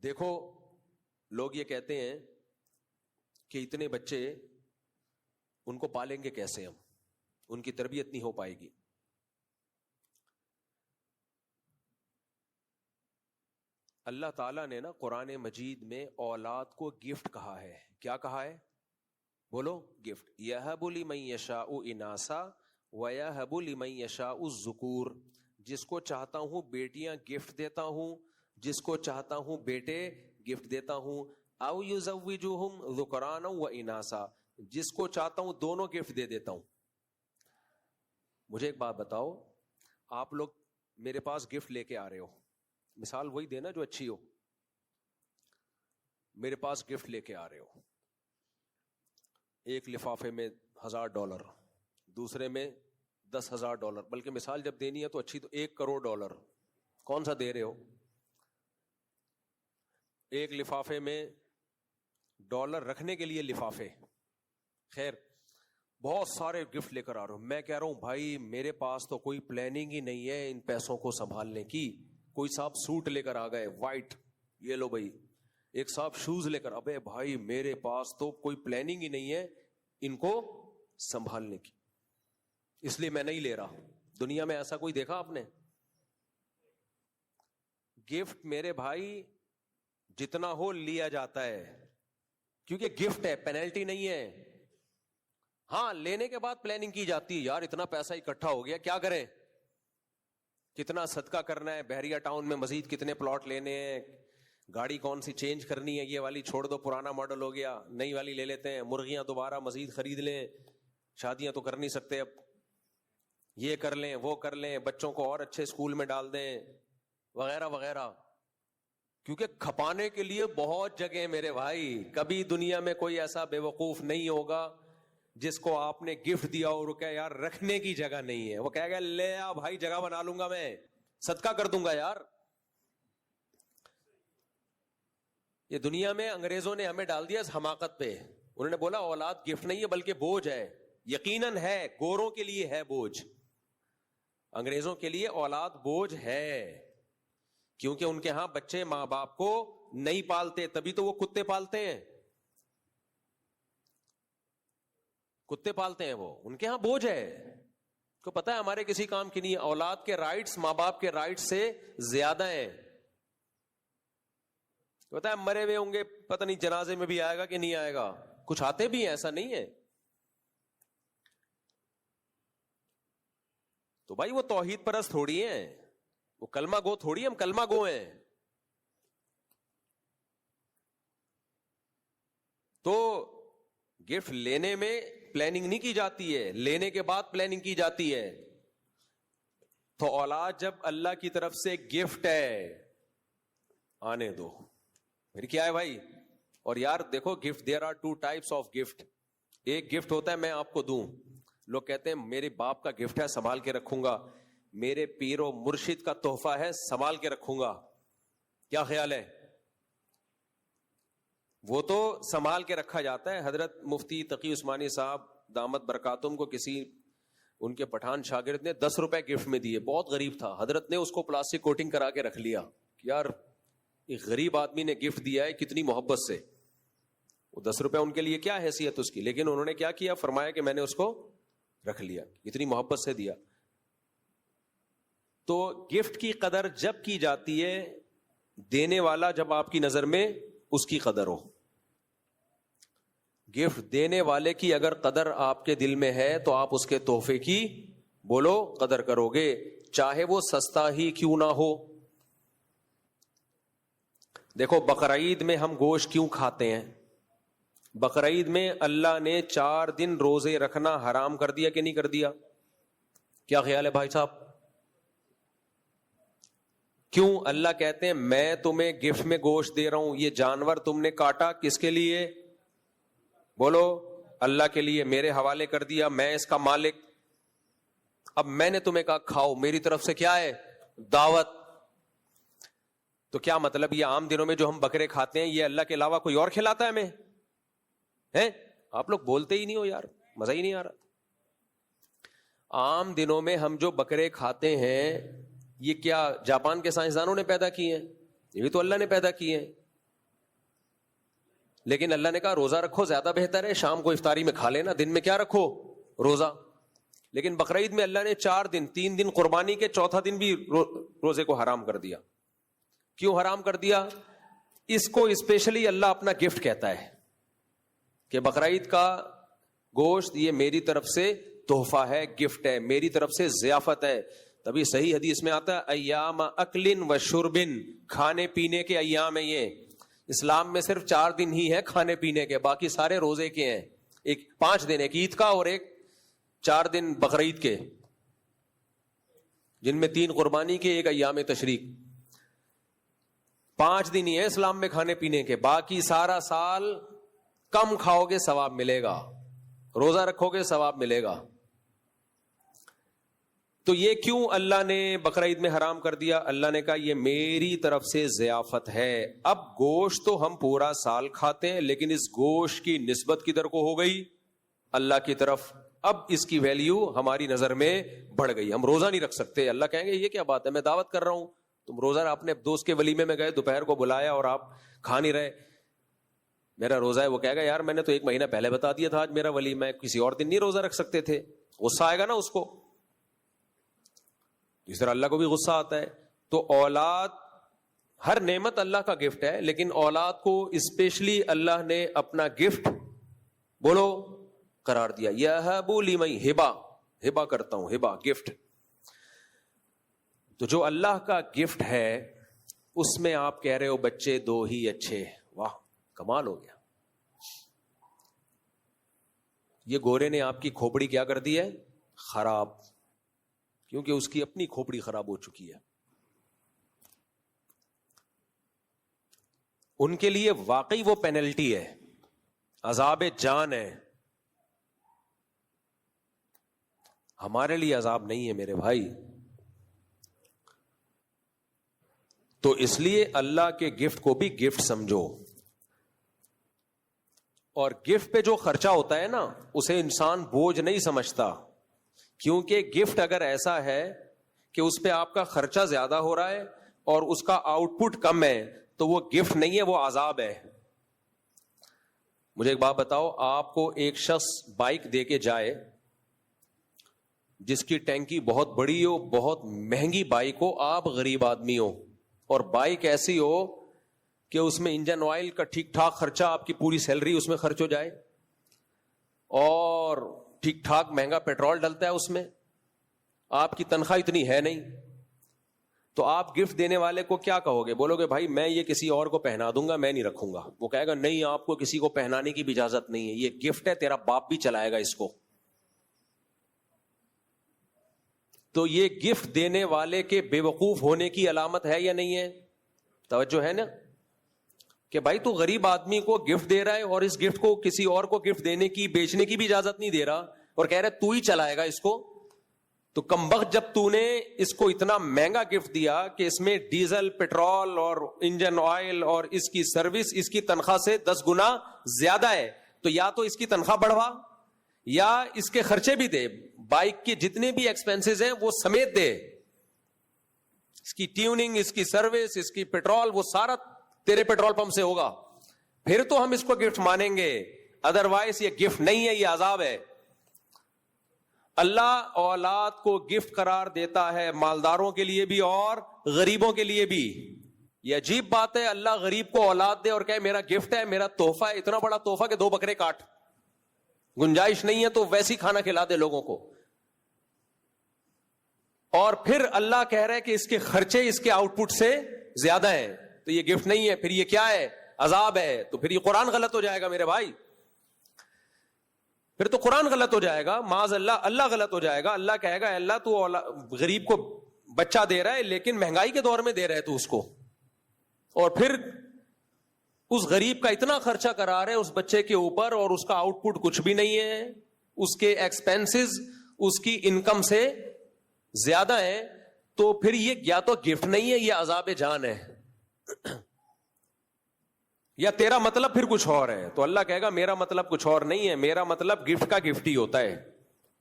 دیکھو لوگ یہ کہتے ہیں کہ اتنے بچے ان کو پالیں گے کیسے ہم، ان کی تربیت نہیں ہو پائے گی. اللہ تعالیٰ نے نا قرآن مجید میں اولاد کو گفٹ کہا ہے. کیا کہا ہے؟ بولو گفٹ. یہب لمن یشاء اناسا ویہب لمن یشاء الذکور. جس کو چاہتا ہوں بیٹیاں گفٹ دیتا ہوں، جس کو چاہتا ہوں بیٹے گفٹ دیتا ہوں. او یزوجہم ذکرانا و اناسا. جس کو چاہتا ہوں دونوں گفٹ دے دیتا ہوں. مجھے ایک بات بتاؤ، آپ لوگ میرے پاس گفٹ لے کے آ رہے ہو، مثال وہی دینا جو اچھی ہو. میرے پاس گفٹ لے کے آ رہے ہو، ایک لفافے میں $1000، دوسرے میں $10,000، بلکہ مثال جب دینی ہے تو اچھی تو $1,000,00,000. کون سا دے رہے ہو؟ ایک لفافے میں ڈالر رکھنے کے لیے لفافے. خیر بہت سارے گفٹ لے کر آ رہے ہو. میں کہہ رہا ہوں بھائی میرے پاس تو کوئی پلاننگ ہی نہیں ہے ان پیسوں کو سنبھالنے کی. کوئی صاحب سوٹ لے کر آ گئے وائٹ، یہ لو بھائی. ایک صاحب شوز لے کر، ابے بھائی میرے پاس تو کوئی پلاننگ ہی نہیں ہے ان کو سنبھالنے کی، اس لیے میں نہیں لے رہا. دنیا میں ایسا کوئی دیکھا آپ نے؟ گفٹ میرے بھائی جتنا ہو لیا جاتا ہے، کیونکہ گفٹ ہے، پینلٹی نہیں ہے. ہاں لینے کے بعد پلاننگ کی جاتی ہے، یار اتنا پیسہ اکٹھا ہو گیا کیا کریں، کتنا صدقہ کرنا ہے، بحریہ ٹاؤن میں مزید کتنے پلاٹ لینے ہیں، گاڑی کون سی چینج کرنی ہے، یہ والی چھوڑ دو پرانا ماڈل ہو گیا نئی والی لے لیتے ہیں، مرغیاں دوبارہ مزید خرید لیں، شادیاں تو کر نہیں سکتے اب، یہ کر لیں وہ کر لیں، بچوں کو اور اچھے اسکول میں ڈال دیں وغیرہ وغیرہ. کیونکہ کھپانے کے لیے بہت جگہ میرے بھائی. کبھی دنیا میں کوئی ایسا بے وقوف نہیں ہوگا جس کو آپ نے گفٹ دیا اور کہ یار رکھنے کی جگہ نہیں ہے، وہ کہے گا لے آ بھائی جگہ بنا لوں گا، میں صدقہ کر دوں گا. یار یہ دنیا میں انگریزوں نے ہمیں ڈال دیا اس حماقت پہ. انہوں نے بولا اولاد گفٹ نہیں ہے بلکہ بوجھ ہے. یقیناً ہے، گوروں کے لیے ہے بوجھ، انگریزوں کے لیے اولاد بوجھ ہے، کیونکہ ان کے ہاں بچے ماں باپ کو نہیں پالتے، تبھی تو وہ کتے پالتے ہیں. کتے پالتے ہیں وہ، ان کے ہاں بوجھ ہے. کو پتا ہے ہمارے کسی کام کی نہیں ہے. اولاد کے رائٹس ماں باپ کے رائٹس سے زیادہ ہیں. پتا ہے مرے ہوئے ہوں گے، پتہ نہیں جنازے میں بھی آئے گا کہ نہیں آئے گا، کچھ آتے بھی ہیں، ایسا نہیں ہے. تو بھائی وہ توحید پرست تھوڑی ہیں، وہ کلمہ گو تھوڑی، ہم کلمہ گو ہیں. تو گفٹ لینے میں پلاننگ نہیں کی جاتی ہے، لینے کے بعد پلاننگ کی جاتی ہے. تو اولاد جب اللہ کی طرف سے گفٹ ہے، آنے دو. پھر کیا ہے بھائی؟ اور یار دیکھو gift, there are 2 types of gift. ایک گفٹ ہوتا ہے میں آپ کو دوں، لوگ کہتے ہیں میرے باپ کا گفٹ ہے سنبھال کے رکھوں گا، میرے پیر و مرشد کا تحفہ ہے سنبھال کے رکھوں گا. کیا خیال ہے؟ وہ تو سنبھال کے رکھا جاتا ہے. حضرت مفتی تقی عثمانی صاحب دامت برکاتم کو کسی ان کے پٹھان شاگرد نے $10 گفٹ میں دیے، بہت غریب تھا. حضرت نے اس کو پلاسٹک کوٹنگ کرا کے رکھ لیا. یار ایک غریب آدمی نے گفٹ دیا ہے کتنی محبت سے، وہ $10 ان کے لیے کیا حیثیت اس کی، لیکن انہوں نے کیا کیا، فرمایا کہ میں نے اس کو رکھ لیا، اتنی محبت سے دیا. تو گفٹ کی قدر جب کی جاتی ہے دینے والا جب آپ کی نظر میں اس کی قدر ہو. گفٹ دینے والے کی اگر قدر آپ کے دل میں ہے تو آپ اس کے تحفے کی بولو قدر کرو گے، چاہے وہ سستا ہی کیوں نہ ہو. دیکھو بقرعید میں ہم گوشت کیوں کھاتے ہیں؟ بقرعید میں اللہ نے 4 دن روزے رکھنا حرام کر دیا کہ نہیں کر دیا؟ کیا خیال ہے بھائی صاحب؟ کیوں اللہ کہتے ہیں میں تمہیں گفٹ میں گوشت دے رہا ہوں، یہ جانور تم نے کاٹا کس کے لیے؟ بولو اللہ کے لیے، میرے حوالے کر دیا، میں اس کا مالک. اب میں نے تمہیں کہا کھاؤ، میری طرف سے کیا ہے؟ دعوت. تو کیا مطلب یہ عام دنوں میں جو ہم بکرے کھاتے ہیں یہ اللہ کے علاوہ کوئی اور کھلاتا ہے ہمیں؟ ہیں آپ لوگ بولتے ہی نہیں ہو یار، مزہ ہی نہیں آ رہا. عام دنوں میں ہم جو بکرے کھاتے ہیں یہ کیا جاپان کے سائنسدانوں نے پیدا کیے ہیں؟ یہ بھی تو اللہ نے پیدا کیے ہیں. لیکن اللہ نے کہا روزہ رکھو زیادہ بہتر ہے, شام کو افطاری میں کھا لینا, دن میں کیا رکھو, روزہ. لیکن بقرعید میں اللہ نے 4 دن 3 دن قربانی کے, چوتھا دن بھی روزے کو حرام کر دیا. کیوں حرام کر دیا؟ اس کو اسپیشلی اللہ اپنا گفٹ کہتا ہے کہ بقرعید کا گوشت یہ میری طرف سے تحفہ ہے, گفٹ ہے, میری طرف سے ضیافت ہے. تبھی صحیح حدیث میں آتا ہے ایام اکلن و شربن, کھانے پینے کے ایام ہیں یہ. اسلام میں صرف 4 دن ہی ہے کھانے پینے کے, باقی سارے روزے کے ہیں. 5 دن, ایک عید کا اور ایک 4 دن بقرعید کے, جن میں 3 قربانی کے, ایک ایام تشریق. 5 دن ہی ہے اسلام میں کھانے پینے کے, باقی سارا سال کم کھاؤ گے ثواب ملے گا, روزہ رکھو گے ثواب ملے گا. تو یہ کیوں اللہ نے بقرعید میں حرام کر دیا؟ اللہ نے کہا یہ میری طرف سے ضیافت ہے. اب گوشت تو ہم پورا سال کھاتے ہیں, لیکن اس گوشت کی نسبت کدھر کو ہو گئی؟ اللہ کی طرف. اب اس کی ویلیو ہماری نظر میں بڑھ گئی, ہم روزہ نہیں رکھ سکتے. اللہ کہیں گے یہ کیا بات ہے, میں دعوت کر رہا ہوں, تم روزہ اپنے دوست کے ولیمے میں گئے, دوپہر کو بلایا اور آپ کھا نہیں رہے, میرا روزہ ہے. وہ کہے گا یار میں نے تو 1 مہینہ پہلے بتا دیا تھا آج میرا ولیمہ ہے, کسی اور دن نہیں روزہ رکھ سکتے تھے. غصہ آئے گا نا اس کو. اس طرح اللہ کو بھی غصہ آتا ہے. تو اولاد, ہر نعمت اللہ کا گفٹ ہے, لیکن اولاد کو اسپیشلی اللہ نے اپنا گفٹ بولو قرار دیا. یہب لمن, ہبا کرتا ہوں, ہبا گفٹ. تو جو اللہ کا گفٹ ہے اس میں آپ کہہ رہے ہو بچے 2 ہی اچھے, واہ کمال ہو گیا. یہ گورے نے آپ کی کھوپڑی کیا کر دی ہے؟ خراب, کیونکہ اس کی اپنی کھوپڑی خراب ہو چکی ہے. ان کے لیے واقعی وہ پینلٹی ہے, عذاب جان ہے. ہمارے لیے عذاب نہیں ہے میرے بھائی. تو اس لیے اللہ کے گفٹ کو بھی گفٹ سمجھو. اور گفٹ پہ جو خرچہ ہوتا ہے نا اسے انسان بوجھ نہیں سمجھتا, کیونکہ گفٹ اگر ایسا ہے کہ اس پہ آپ کا خرچہ زیادہ ہو رہا ہے اور اس کا آؤٹ پٹ کم ہے تو وہ گفٹ نہیں ہے, وہ عذاب ہے. مجھے ایک بات بتاؤ, آپ کو ایک شخص بائک دے کے جائے جس کی ٹینکی بہت بڑی ہو, بہت مہنگی بائک ہو, آپ غریب آدمی ہو, اور بائک ایسی ہو کہ اس میں انجن آئل کا ٹھیک ٹھاک خرچہ, آپ کی پوری سیلری اس میں خرچ ہو جائے, اور ٹھیک ٹھاک مہنگا پیٹرول ڈلتا ہے اس میں, آپ کی تنخواہ اتنی ہے نہیں, تو آپ گفٹ دینے والے کو کیا کہو گے؟ بولو گے بھائی میں یہ کسی اور کو پہنا دوں گا, میں نہیں رکھوں گا. وہ کہے گا نہیں, آپ کو کسی کو پہنانے کی بھی اجازت نہیں ہے, یہ گفٹ ہے, تیرا باپ بھی چلائے گا اس کو. تو یہ گفٹ دینے والے کے بے وقوف ہونے کی علامت ہے یا نہیں ہے؟ توجہ ہے نا کہ بھائی تو غریب آدمی کو گفٹ دے رہا ہے اور اس گفٹ کو کسی اور کو گفٹ دینے کی, بیچنے کی بھی اجازت نہیں دے رہا, اور کہہ رہے تو ہی چلائے گا اس کو. تو کمبخت جب تو نے اس کو اتنا مہنگا گفٹ دیا کہ اس میں ڈیزل, پیٹرول اور انجن آئل اور اس کی سروس اس کی تنخواہ سے 10 گنا زیادہ ہے, تو یا تو اس کی تنخواہ بڑھوا یا اس کے خرچے بھی دے, بائک کے جتنے بھی ایکسپینسز ہیں وہ سمیت دے, اس کی ٹیوننگ, اس کی سروس, اس کی پیٹرول, وہ سارا تیرے پیٹرول پمپ سے ہوگا, پھر تو ہم اس کو گفٹ مانیں گے. ادروائز یہ گفٹ نہیں ہے, یہ عذاب ہے. اللہ اولاد کو گفٹ قرار دیتا ہے, مالداروں کے لیے بھی اور غریبوں کے لیے بھی. یہ عجیب بات ہے, اللہ غریب کو اولاد دے اور کہے میرا گفٹ ہے, میرا تحفہ ہے, اتنا بڑا تحفہ کہ 2 بکرے کاٹ, گنجائش نہیں ہے تو ویسی کھانا کھلا دے لوگوں کو. اور پھر اللہ کہہ رہا ہے کہ اس کے خرچے اس کے آؤٹ پٹ سے زیادہ ہیں, تو یہ گفٹ نہیں ہے, پھر یہ کیا ہے؟ عذاب ہے. تو پھر یہ قرآن غلط ہو جائے گا میرے بھائی, پھر تو قرآن غلط ہو جائے گا, معاذ اللہ, اللہ غلط ہو جائے گا. اللہ کہے گا اللہ تو غریب کو بچہ دے رہا ہے لیکن مہنگائی کے دور میں دے رہا ہے تو اس کو, اور پھر اس غریب کا اتنا خرچہ کرا رہے اس بچے کے اوپر اور اس کا آؤٹ پٹ کچھ بھی نہیں ہے, اس کے ایکسپینسز اس کی انکم سے زیادہ ہیں, تو پھر یہ یا تو گفٹ نہیں ہے, یہ عذاب جان ہے, یا تیرا مطلب پھر کچھ اور ہے. تو اللہ کہے گا میرا مطلب کچھ اور نہیں ہے, میرا مطلب گفٹ کا گفٹ ہی ہوتا ہے,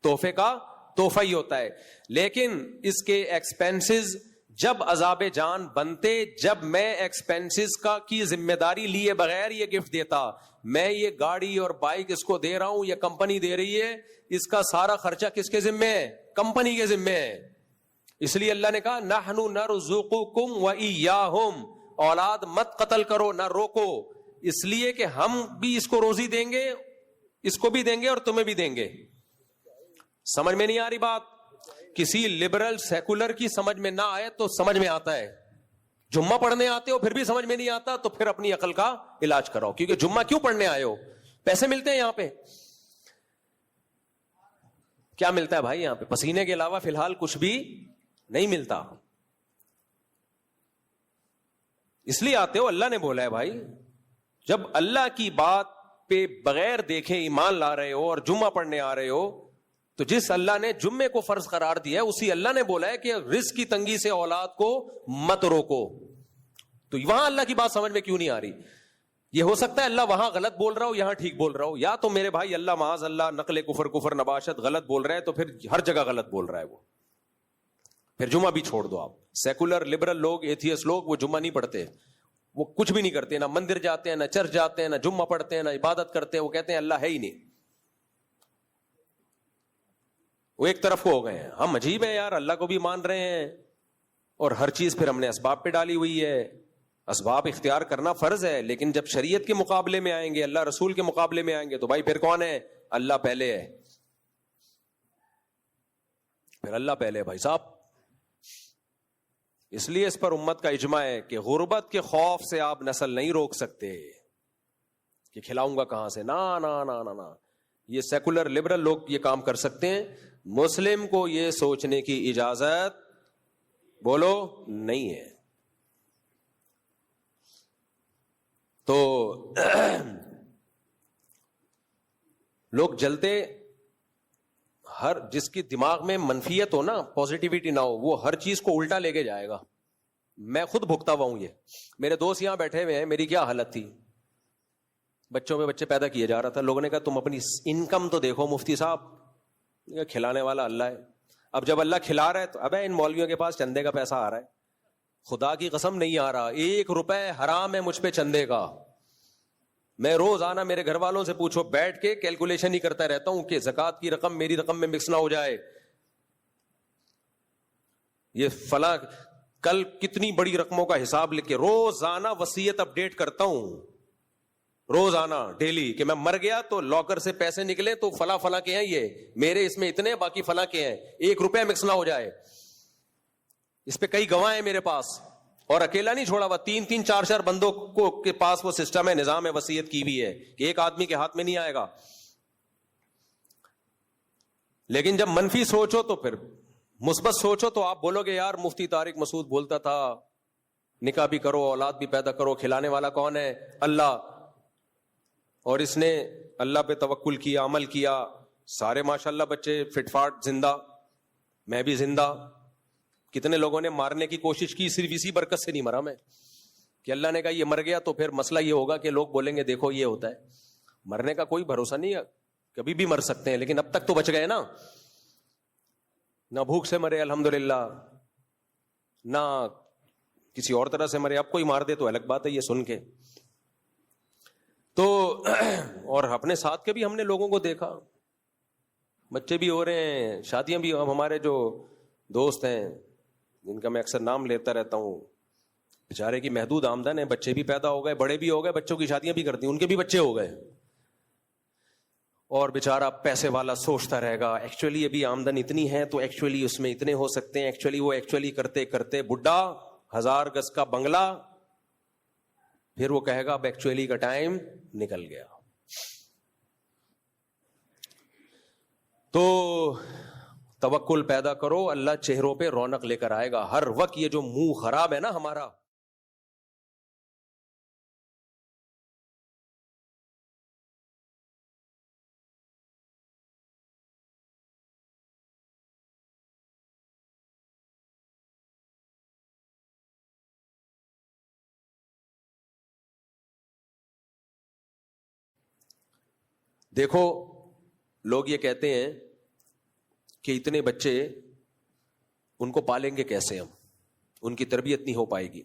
تحفے کا تحفہ ہی ہوتا ہے, لیکن اس کے ایکسپینسز جب عذاب جان بنتے، جب میں ایکسپینسز کی ذمہ داری لیے بغیر یہ گفٹ دیتا، میں یہ گاڑی اور بائک اس کو دے رہا ہوں، یہ کمپنی دے رہی ہے، اس کا سارا خرچہ کس کے ذمہ ہے؟ کمپنی کے ذمہ ہے. اس لیے اللہ نے کہا نحن نرزقکم وإیاہم، اولاد مت قتل کرو، نہ روکو، اس لیے کہ ہم بھی اس کو روزی دیں گے، اس کو بھی دیں گے اور تمہیں بھی دیں گے. سمجھ میں نہیں آ رہی بات؟ کسی لبرل سیکولر کی سمجھ میں نہ آئے تو سمجھ میں آتا ہے. جمعہ پڑھنے آتے ہو پھر بھی سمجھ میں نہیں آتا تو پھر اپنی عقل کا علاج کراؤ. کیونکہ جمعہ کیوں پڑھنے آئے ہو؟ پیسے ملتے ہیں یہاں پہ؟ کیا ملتا ہے بھائی یہاں پہ؟ پسینے کے علاوہ فی الحال کچھ بھی نہیں ملتا. اس لیے آتے ہو، اللہ نے بولا ہے بھائی. جب اللہ کی بات پہ بغیر دیکھے ایمان لا رہے ہو اور جمعہ پڑھنے آ رہے ہو، تو جس اللہ نے جمعے کو فرض قرار دیا ہے اسی اللہ نے بولا ہے کہ رزق کی تنگی سے اولاد کو مت روکو. تو وہاں اللہ کی بات سمجھ میں کیوں نہیں آ رہی؟ یہ ہو سکتا ہے اللہ وہاں غلط بول رہا ہو، یہاں ٹھیک بول رہا ہو. یا تو میرے بھائی اللہ معاذ اللہ نقل کفر نباشت غلط بول رہا ہے تو پھر ہر جگہ غلط بول رہا ہے وہ. پھر جمعہ بھی چھوڑ دو آپ. سیکولر لبرل لوگ، ایتھیسٹ لوگ، وہ جمعہ نہیں پڑھتے، وہ کچھ بھی نہیں کرتے، نہ مندر جاتے ہیں، نہ چرچ جاتے ہیں، نہ جمعہ پڑھتے ہیں، نہ عبادت کرتے ہیں. وہ کہتے ہیں اللہ ہے ہی نہیں. وہ ایک طرف کو ہو گئے ہیں. ہم عجیب ہے یار، اللہ کو بھی مان رہے ہیں اور ہر چیز پھر ہم نے اسباب پہ ڈالی ہوئی ہے. اسباب اختیار کرنا فرض ہے، لیکن جب شریعت کے مقابلے میں آئیں گے، اللہ رسول کے مقابلے میں آئیں گے تو بھائی پھر کون ہے؟ اللہ پہلے ہے. پھر اللہ پہلے ہے بھائی صاحب. اس لیے اس پر امت کا اجماع ہے کہ غربت کے خوف سے آپ نسل نہیں روک سکتے کہ کھلاؤں گا کہاں سے. نا نا نا نا نا، یہ سیکولر لبرل لوگ یہ کام کر سکتے ہیں. مسلم کو یہ سوچنے کی اجازت بولو نہیں ہے. تو لوگ جلتے، ہر جس کی دماغ میں منفیت ہو نا، پوزیٹیوٹی نہ ہو، وہ ہر چیز کو الٹا لے کے جائے گا. میں خود بھگتا ہوا ہوں. یہ میرے دوست یہاں بیٹھے ہوئے ہیں، میری کیا حالت تھی، بچوں میں بچے پیدا کیے جا رہا تھا. لوگوں نے کہا تم اپنی انکم تو دیکھو مفتی صاحب. کھلانے والا اللہ ہے. اب جب اللہ کھلا رہا ہے تو ابے ان مولویوں کے پاس چندے کا پیسہ آ رہا ہے. خدا کی قسم نہیں آ رہا. 1 روپے حرام ہے مجھ پہ چندے کا. میں روزانہ میرے گھر والوں سے پوچھو، بیٹھ کے کیلکولیشن ہی کرتا رہتا ہوں کہ زکوٰۃ کی رقم میری رقم میں مکس نہ ہو جائے. یہ فلاں کل کتنی بڑی رقموں کا حساب لکھ کے روزانہ وصیت اپڈیٹ کرتا ہوں، روزانہ ڈیلی، کہ میں مر گیا تو لاکر سے پیسے نکلے تو فلاں فلاں کے ہیں، یہ میرے اس میں اتنے، باقی فلاں کے ہیں، 1 روپے مکس نہ ہو جائے. اس پہ کئی گواہ ہیں میرے پاس. اور اکیلا نہیں چھوڑا ہوا، 3 4 بندوں کو کے پاس وہ سسٹم ہے، نظام ہے، وصیت کی بھی ہے کہ ایک آدمی کے ہاتھ میں نہیں آئے گا. لیکن جب منفی سوچو تو پھر مثبت سوچو تو آپ بولو گے یار مفتی طارق مسعود بولتا تھا نکاح بھی کرو، اولاد بھی پیدا کرو، کھلانے والا کون ہے؟ اللہ. اور اس نے اللہ پہ توکل کیا، عمل کیا، سارے ماشاءاللہ بچے فٹ فاٹ زندہ، میں بھی زندہ. کتنے لوگوں نے مارنے کی کوشش کی، صرف اسی برکت سے نہیں مرا میں کہ اللہ نے کہا یہ مر گیا تو پھر مسئلہ یہ ہوگا کہ لوگ بولیں گے دیکھو یہ ہوتا ہے. مرنے کا کوئی بھروسہ نہیں ہے، کبھی بھی مر سکتے ہیں، لیکن اب تک تو بچ گئے نا. نہ بھوک سے مرے الحمدللہ، نہ کسی اور طرح سے مرے. اب کوئی مار دے تو الگ بات ہے یہ سن کے. تو اور اپنے ساتھ کے بھی ہم نے لوگوں کو دیکھا، بچے بھی ہو رہے ہیں، شادیاں بھی. ہمارے جو دوست ہیں جن کا میں اکثر نام لیتا رہتا ہوں، بیچارے کی محدود آمدن ہے، بچے بھی پیدا ہو گئے، بڑے بھی ہو گئے، بچوں کی شادیاں بھی کرتی ہیں، ان کے بھی بچے ہو گئے. اور بیچارہ پیسے والا سوچتا رہے گا ایکچولی ابھی آمدن اتنی ہے تو ایکچولی اس میں اتنے ہو سکتے ہیں، ایکچولی وہ ایکچولی کرتے کرتے بڈھا 1000 گز کا بنگلہ، پھر وہ کہے گا اب ایکچولی کا ٹائم نکل گیا. تو توکل پیدا کرو، اللہ چہروں پہ رونق لے کر آئے گا. ہر وقت یہ جو منہ خراب ہے نا ہمارا، دیکھو لوگ یہ کہتے ہیں کہ اتنے بچے ان کو پالیں گے کیسے ہم. ان کی تربیت نہیں ہو پائے گی.